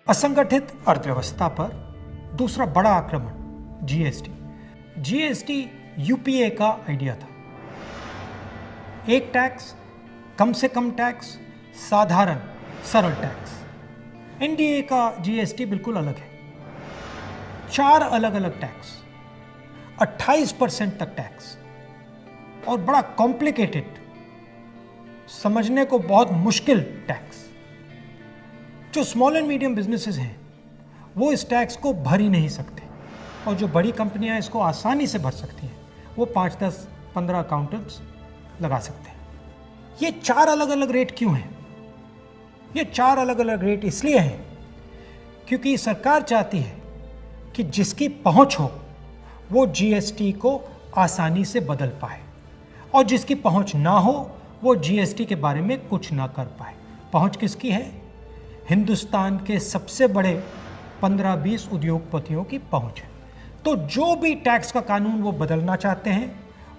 असंगठित अर्थव्यवस्था पर दूसरा बड़ा आक्रमण जीएसटी। जीएसटी यूपीए का आइडिया था। एक टैक्स, कम से कम टैक्स, साधारण सरल टैक्स। एनडीए का जीएसटी बिल्कुल अलग है। 4 अलग अलग टैक्स, 28% तक टैक्स और बड़ा कॉम्प्लिकेटेड, समझने को बहुत मुश्किल टैक्स। जो स्मॉल एंड मीडियम बिजनेसेस हैं वो इस टैक्स को भर ही नहीं सकते और जो बड़ी कंपनियां इसको आसानी से भर सकती हैं वो 5, 10, 15 अकाउंटेंट्स लगा सकते हैं। ये 4 अलग अलग रेट क्यों हैं? ये 4 अलग अलग रेट इसलिए हैं क्योंकि सरकार चाहती है कि जिसकी पहुंच हो वो जीएसटी को आसानी से बदल पाए और जिसकी पहुंच ना हो वो जीएसटी के बारे में कुछ ना कर पाए। पहुंच किसकी है? हिंदुस्तान के सबसे बड़े 15-20 उद्योगपतियों की पहुंच है। तो जो भी टैक्स का कानून वो बदलना चाहते हैं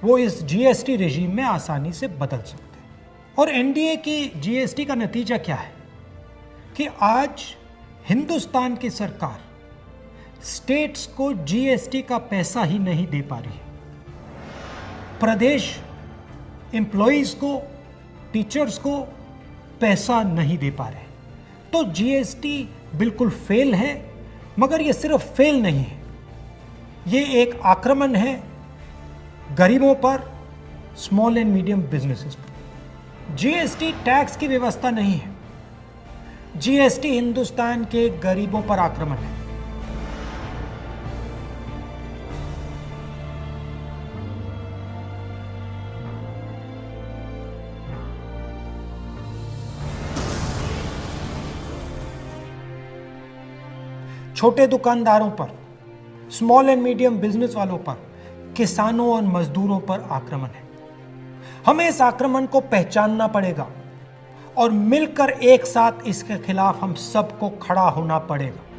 वो इस जीएसटी रेजिम में आसानी से बदल सकते हैं। और एनडीए की जीएसटी का नतीजा क्या है कि आज हिंदुस्तान की सरकार स्टेट्स को जीएसटी का पैसा ही नहीं दे पा रही है। प्रदेश एम्प्लॉइज को, टीचर्स को पैसा नहीं दे पा रहे। तो जीएसटी बिल्कुल फेल है, मगर ये सिर्फ फेल नहीं है, ये एक आक्रमण है गरीबों पर, स्मॉल एंड मीडियम बिजनेसेस पर। जीएसटी टैक्स की व्यवस्था नहीं है, जीएसटी हिंदुस्तान के गरीबों पर आक्रमण है। छोटे दुकानदारों पर, स्मॉल एंड मीडियम बिजनेस वालों पर, किसानों और मजदूरों पर आक्रमण है। हमें इस आक्रमण को पहचानना पड़ेगा और मिलकर एक साथ इसके खिलाफ हम सबको खड़ा होना पड़ेगा।